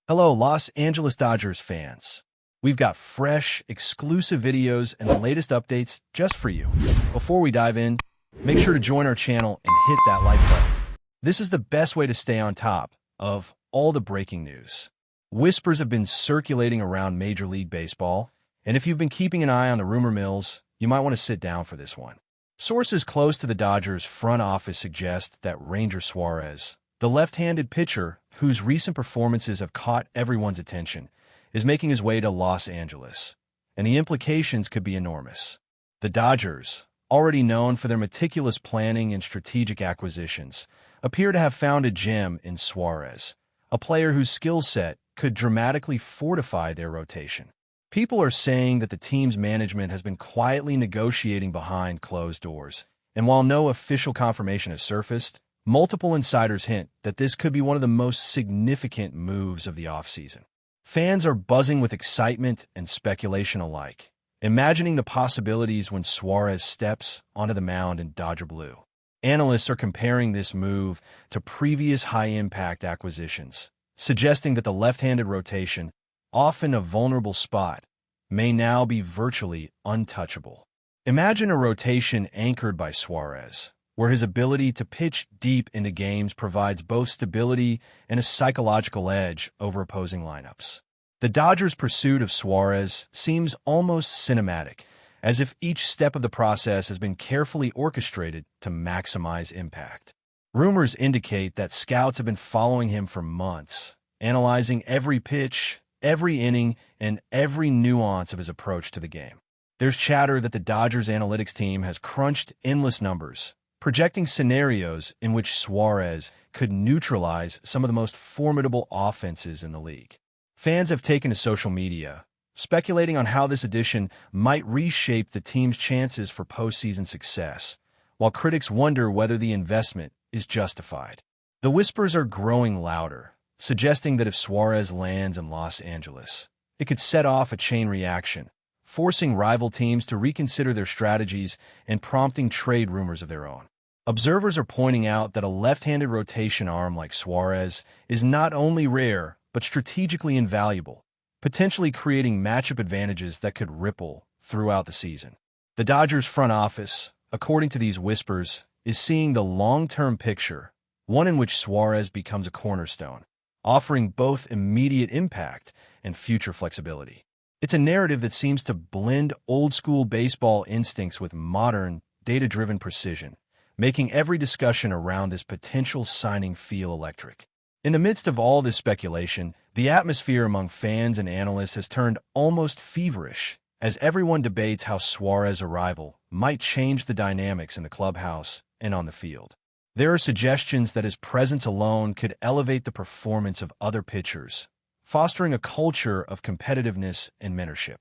Hello, Los Angeles Dodgers fans. We've got fresh, exclusive videos and the latest updates just for you. Before we dive in, make sure to join our channel and hit that like button. This is the best way to stay on top of all the breaking news. Whispers have been circulating around Major League Baseball, and if you've been keeping an eye on the rumor mills, you might want to sit down for this one. Sources close to the Dodgers front office suggest that Ranger Suárez, the left-handed pitcher whose recent performances have caught everyone's attention, is making his way to Los Angeles, and the implications could be enormous. The Dodgers, already known for their meticulous planning and strategic acquisitions, appear to have found a gem in Suárez, a player whose skill set could dramatically fortify their rotation. People are saying that the team's management has been quietly negotiating behind closed doors, and while no official confirmation has surfaced, multiple insiders hint that this could be one of the most significant moves of the offseason. Fans are buzzing with excitement and speculation alike, imagining the possibilities when Suárez steps onto the mound in Dodger blue. Analysts are comparing this move to previous high-impact acquisitions, suggesting that the left-handed rotation, often a vulnerable spot, may now be virtually untouchable. Imagine a rotation anchored by Suárez, where his ability to pitch deep into games provides both stability and a psychological edge over opposing lineups. The Dodgers' pursuit of Suárez seems almost cinematic, as if each step of the process has been carefully orchestrated to maximize impact. Rumors indicate that scouts have been following him for months, analyzing every pitch, every inning, and every nuance of his approach to the game. There's chatter that the Dodgers analytics team has crunched endless numbers, projecting scenarios in which Suárez could neutralize some of the most formidable offenses in the league. Fans have taken to social media, speculating on how this addition might reshape the team's chances for postseason success, while critics wonder whether the investment is justified. The whispers are growing louder, suggesting that if Suárez lands in Los Angeles, it could set off a chain reaction, forcing rival teams to reconsider their strategies and prompting trade rumors of their own. Observers are pointing out that a left-handed rotation arm like Suárez is not only rare, but strategically invaluable, potentially creating matchup advantages that could ripple throughout the season. The Dodgers front office, according to these whispers, is seeing the long-term picture, one in which Suárez becomes a cornerstone, offering both immediate impact and future flexibility. It's a narrative that seems to blend old-school baseball instincts with modern, data-driven precision, making every discussion around this potential signing feel electric. In the midst of all this speculation, the atmosphere among fans and analysts has turned almost feverish as everyone debates how Suárez's arrival might change the dynamics in the clubhouse and on the field. There are suggestions that his presence alone could elevate the performance of other pitchers, fostering a culture of competitiveness and mentorship.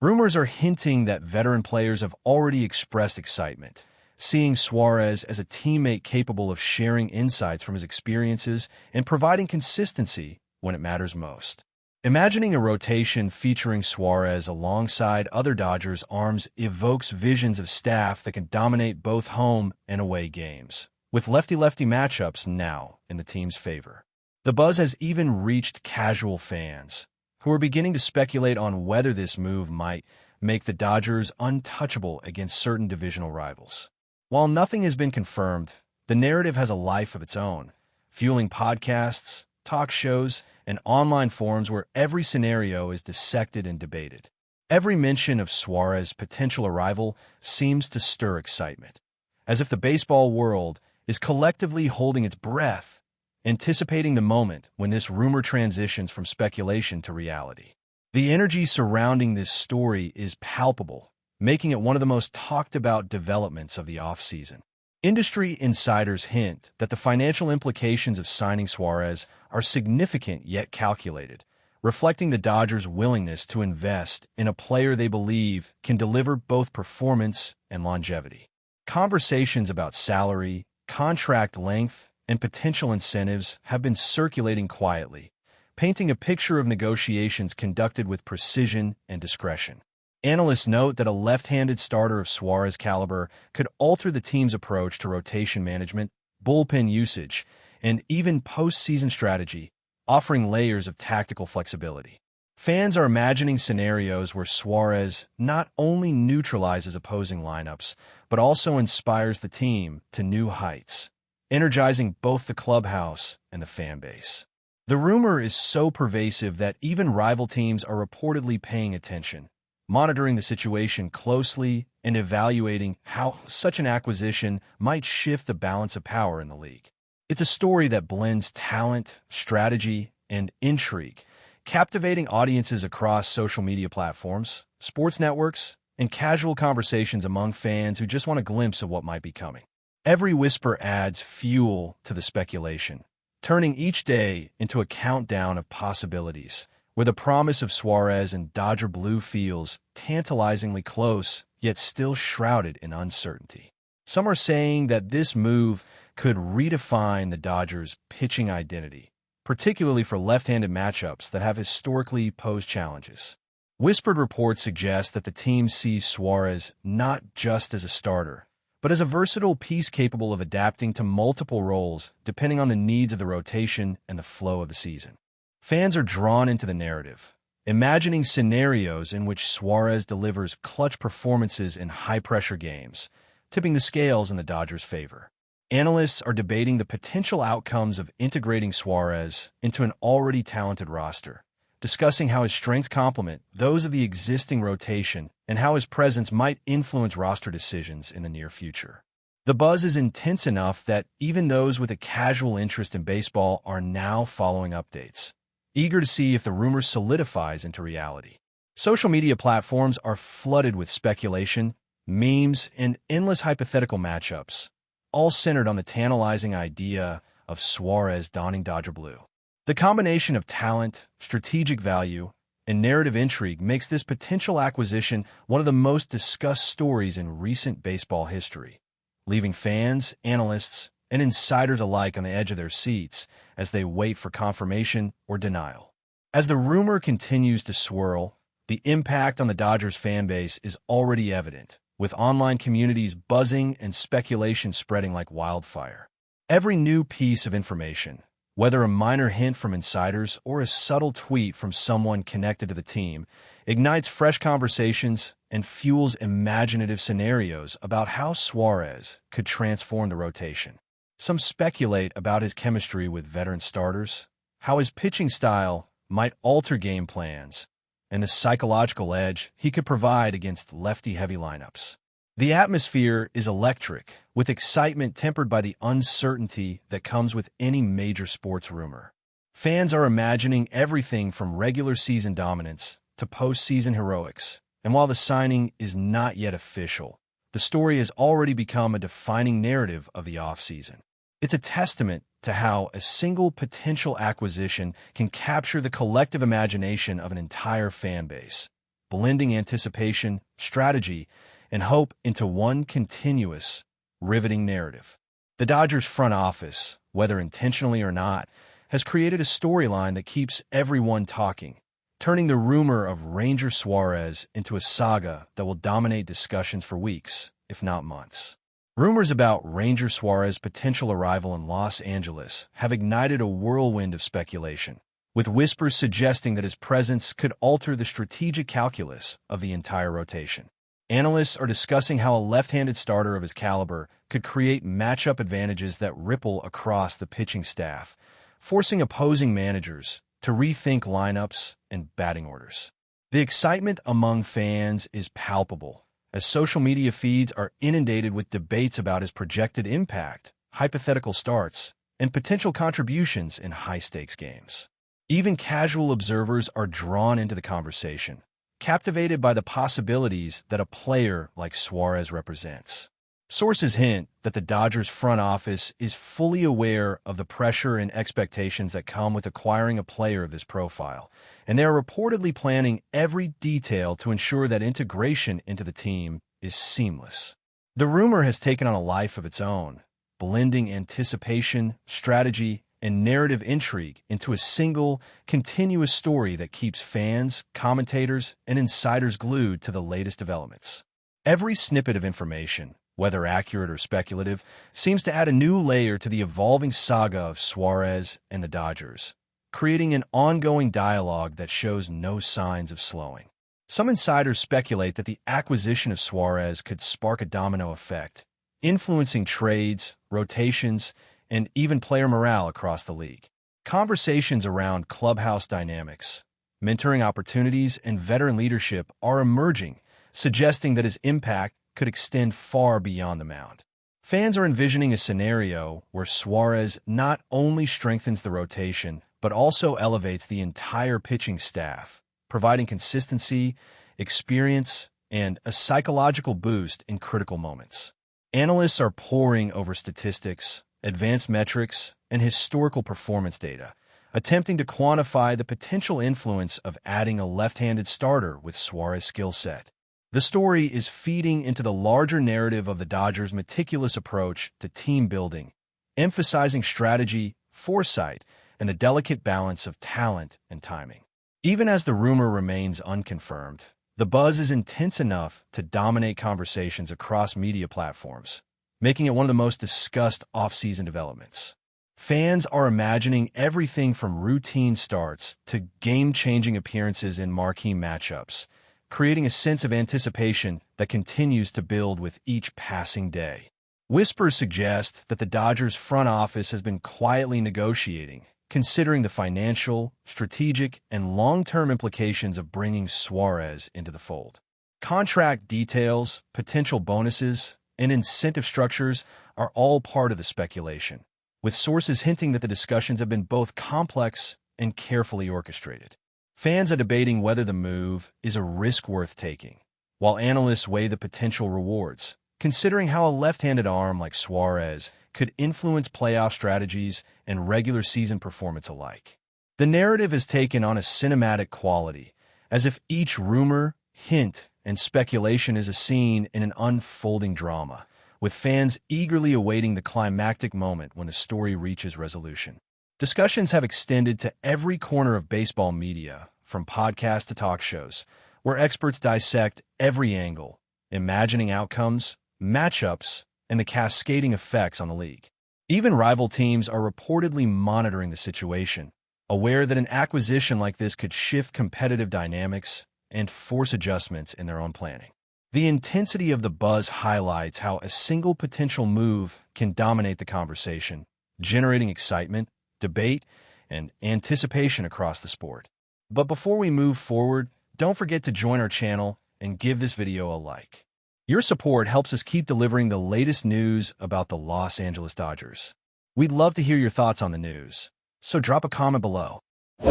Rumors are hinting that veteran players have already expressed excitement, seeing Suárez as a teammate capable of sharing insights from his experiences and providing consistency when it matters most. Imagining a rotation featuring Suárez alongside other Dodgers arms evokes visions of staff that can dominate both home and away games, with lefty-lefty matchups now in the team's favor. The buzz has even reached casual fans, who are beginning to speculate on whether this move might make the Dodgers untouchable against certain divisional rivals. While nothing has been confirmed, the narrative has a life of its own, fueling podcasts, talk shows, and online forums where every scenario is dissected and debated. Every mention of Suárez's potential arrival seems to stir excitement, as if the baseball world is collectively holding its breath, anticipating the moment when this rumor transitions from speculation to reality. The energy surrounding this story is palpable, making it one of the most talked-about developments of the offseason. Industry insiders hint that the financial implications of signing Suárez are significant yet calculated, reflecting the Dodgers' willingness to invest in a player they believe can deliver both performance and longevity. Conversations about salary, contract length, and potential incentives have been circulating quietly, painting a picture of negotiations conducted with precision and discretion. Analysts note that a left-handed starter of Suárez caliber could alter the team's approach to rotation management, bullpen usage, and even postseason strategy, offering layers of tactical flexibility. Fans are imagining scenarios where Suárez not only neutralizes opposing lineups, but also inspires the team to new heights, energizing both the clubhouse and the fan base. The rumor is so pervasive that even rival teams are reportedly paying attention, monitoring the situation closely and evaluating how such an acquisition might shift the balance of power in the league. It's a story that blends talent, strategy, and intrigue, captivating audiences across social media platforms, sports networks, and casual conversations among fans who just want a glimpse of what might be coming. Every whisper adds fuel to the speculation, turning each day into a countdown of possibilities, where the promise of Suárez and Dodger blue feels tantalizingly close, yet still shrouded in uncertainty. Some are saying that this move could redefine the Dodgers' pitching identity, particularly for left-handed matchups that have historically posed challenges. Whispered reports suggest that the team sees Suárez not just as a starter, but as a versatile piece capable of adapting to multiple roles depending on the needs of the rotation and the flow of the season. Fans are drawn into the narrative, imagining scenarios in which Suárez delivers clutch performances in high-pressure games, tipping the scales in the Dodgers' favor. Analysts are debating the potential outcomes of integrating Suárez into an already talented roster, discussing how his strengths complement those of the existing rotation and how his presence might influence roster decisions in the near future. The buzz is intense enough that even those with a casual interest in baseball are now following updates, eager to see if the rumor solidifies into reality. Social media platforms are flooded with speculation, memes, and endless hypothetical matchups, all centered on the tantalizing idea of Suárez donning Dodger blue. The combination of talent, strategic value, and narrative intrigue makes this potential acquisition one of the most discussed stories in recent baseball history, leaving fans, analysts, and insiders alike on the edge of their seats as they wait for confirmation or denial. As the rumor continues to swirl, the impact on the Dodgers fan base is already evident, with online communities buzzing and speculation spreading like wildfire. Every new piece of information, whether a minor hint from insiders or a subtle tweet from someone connected to the team, ignites fresh conversations and fuels imaginative scenarios about how Suárez could transform the rotation. Some speculate about his chemistry with veteran starters, how his pitching style might alter game plans, and the psychological edge he could provide against lefty-heavy lineups. The atmosphere is electric, with excitement tempered by the uncertainty that comes with any major sports rumor. Fans are imagining everything from regular season dominance to postseason heroics, and while the signing is not yet official, the story has already become a defining narrative of the offseason. It's a testament to how a single potential acquisition can capture the collective imagination of an entire fan base, blending anticipation, strategy, and hope into one continuous, riveting narrative. The Dodgers front office, whether intentionally or not, has created a storyline that keeps everyone talking, turning the rumor of Ranger Suárez into a saga that will dominate discussions for weeks, if not months. Rumors about Ranger Suárez's potential arrival in Los Angeles have ignited a whirlwind of speculation, with whispers suggesting that his presence could alter the strategic calculus of the entire rotation. Analysts are discussing how a left-handed starter of his caliber could create matchup advantages that ripple across the pitching staff, forcing opposing managers to rethink lineups and batting orders. The excitement among fans is palpable, as social media feeds are inundated with debates about his projected impact, hypothetical starts, and potential contributions in high-stakes games. Even casual observers are drawn into the conversation, captivated by the possibilities that a player like Suárez represents. Sources hint that the Dodgers front office is fully aware of the pressure and expectations that come with acquiring a player of this profile, and they are reportedly planning every detail to ensure that integration into the team is seamless. The rumor has taken on a life of its own, blending anticipation, strategy, and narrative intrigue into a single, continuous story that keeps fans, commentators, and insiders glued to the latest developments. Every snippet of information, whether accurate or speculative, seems to add a new layer to the evolving saga of Suárez and the Dodgers, creating an ongoing dialogue that shows no signs of slowing. Some insiders speculate that the acquisition of Suarez could spark a domino effect, influencing trades, rotations, and even player morale across the league. Conversations around clubhouse dynamics, mentoring opportunities, and veteran leadership are emerging, suggesting that his impact could extend far beyond the mound. Fans are envisioning a scenario where Suarez not only strengthens the rotation, but also elevates the entire pitching staff, providing consistency, experience, and a psychological boost in critical moments. Analysts are poring over statistics, advanced metrics, and historical performance data, attempting to quantify the potential influence of adding a left-handed starter with Suarez's skill set. The story is feeding into the larger narrative of the Dodgers' meticulous approach to team building, emphasizing strategy, foresight, and the delicate balance of talent and timing. Even as the rumor remains unconfirmed, the buzz is intense enough to dominate conversations across media platforms, making it one of the most discussed off-season developments. Fans are imagining everything from routine starts to game-changing appearances in marquee matchups, creating a sense of anticipation that continues to build with each passing day. Whispers suggest that the Dodgers' front office has been quietly negotiating, considering the financial, strategic, and long-term implications of bringing Suarez into the fold. Contract details, potential bonuses, and incentive structures are all part of the speculation, with sources hinting that the discussions have been both complex and carefully orchestrated. Fans are debating whether the move is a risk worth taking, while analysts weigh the potential rewards, considering how a left-handed arm like Suarez could influence playoff strategies and regular season performance alike. The narrative has taken on a cinematic quality, as if each rumor, hint, and speculation is a scene in an unfolding drama, with fans eagerly awaiting the climactic moment when the story reaches resolution. Discussions have extended to every corner of baseball media, from podcasts to talk shows, where experts dissect every angle, imagining outcomes, matchups, and the cascading effects on the league. Even rival teams are reportedly monitoring the situation, aware that an acquisition like this could shift competitive dynamics and force adjustments in their own planning. The intensity of the buzz highlights how a single potential move can dominate the conversation, generating excitement, debate, and anticipation across the sport. But before we move forward, don't forget to join our channel and give this video a like. Your support helps us keep delivering the latest news about the Los Angeles Dodgers. We'd love to hear your thoughts on the news, so drop a comment below.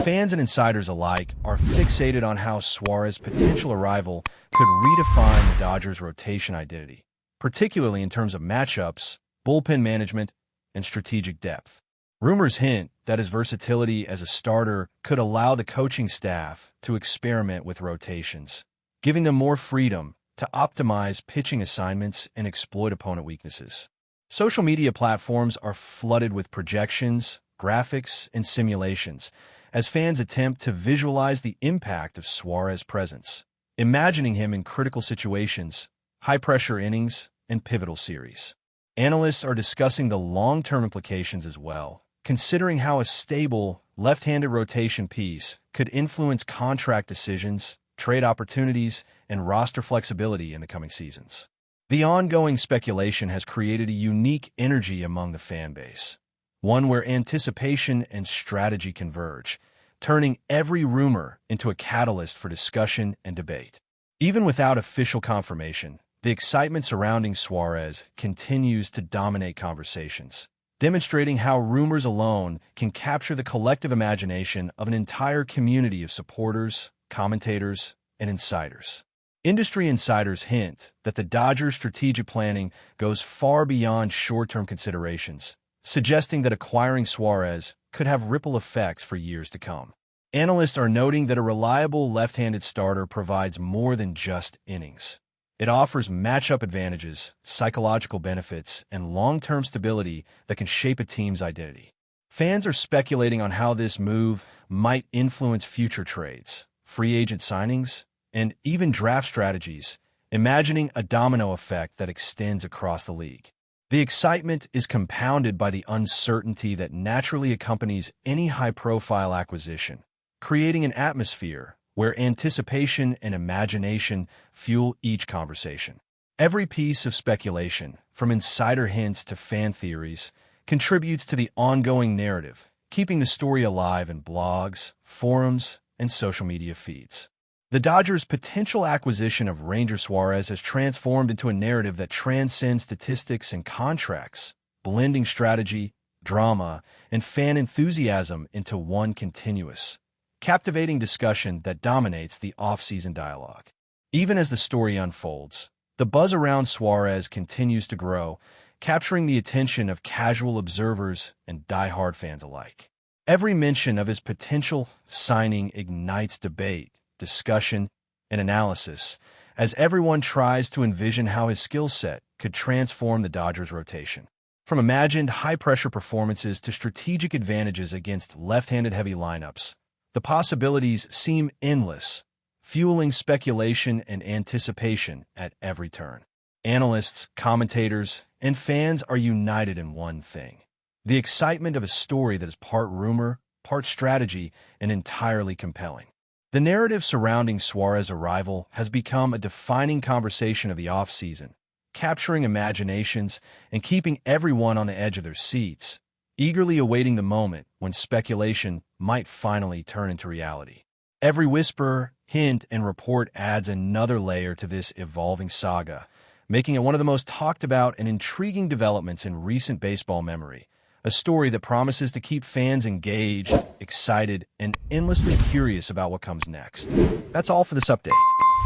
Fans and insiders alike are fixated on how Suarez's potential arrival could redefine the Dodgers' rotation identity, particularly in terms of matchups, bullpen management, and strategic depth. Rumors hint that his versatility as a starter could allow the coaching staff to experiment with rotations, giving them more freedom to optimize pitching assignments and exploit opponent weaknesses. Social media platforms are flooded with projections, graphics, and simulations as fans attempt to visualize the impact of Suarez's presence, imagining him in critical situations, high-pressure innings, and pivotal series. Analysts are discussing the long-term implications as well, considering how a stable, left-handed rotation piece could influence contract decisions, trade opportunities, and roster flexibility in the coming seasons. The ongoing speculation has created a unique energy among the fan base, one where anticipation and strategy converge, turning every rumor into a catalyst for discussion and debate. Even without official confirmation, the excitement surrounding Suarez continues to dominate conversations, demonstrating how rumors alone can capture the collective imagination of an entire community of supporters, commentators, and insiders. Industry insiders hint that the Dodgers' strategic planning goes far beyond short-term considerations, suggesting that acquiring Suarez could have ripple effects for years to come. Analysts are noting that a reliable left-handed starter provides more than just innings. It offers matchup advantages, psychological benefits, and long-term stability that can shape a team's identity. Fans are speculating on how this move might influence future trades, free agent signings, and even draft strategies, imagining a domino effect that extends across the league. The excitement is compounded by the uncertainty that naturally accompanies any high-profile acquisition, creating an atmosphere where anticipation and imagination fuel each conversation. Every piece of speculation, from insider hints to fan theories, contributes to the ongoing narrative, keeping the story alive in blogs, forums, and social media feeds. The Dodgers' potential acquisition of Ranger Suárez has transformed into a narrative that transcends statistics and contracts, blending strategy, drama, and fan enthusiasm into one continuous, captivating discussion that dominates the off-season dialogue. Even as the story unfolds, the buzz around Suárez continues to grow, capturing the attention of casual observers and die-hard fans alike. Every mention of his potential signing ignites debate, discussion, and analysis, as everyone tries to envision how his skill set could transform the Dodgers' rotation. From imagined high-pressure performances to strategic advantages against left-handed heavy lineups, the possibilities seem endless, fueling speculation and anticipation at every turn. Analysts, commentators, and fans are united in one thing: the excitement of a story that is part rumor, part strategy, and entirely compelling. The narrative surrounding Suárez's arrival has become a defining conversation of the offseason, capturing imaginations and keeping everyone on the edge of their seats, eagerly awaiting the moment when speculation might finally turn into reality. Every whisper, hint, and report adds another layer to this evolving saga, making it one of the most talked about and intriguing developments in recent baseball memory, a story that promises to keep fans engaged, excited, and endlessly curious about what comes next. That's all for this update.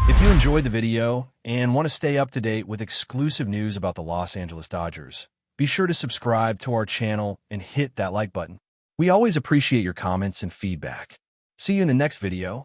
If you enjoyed the video and want to stay up to date with exclusive news about the Los Angeles Dodgers, be sure to subscribe to our channel and hit that like button. We always appreciate your comments and feedback. See you in the next video.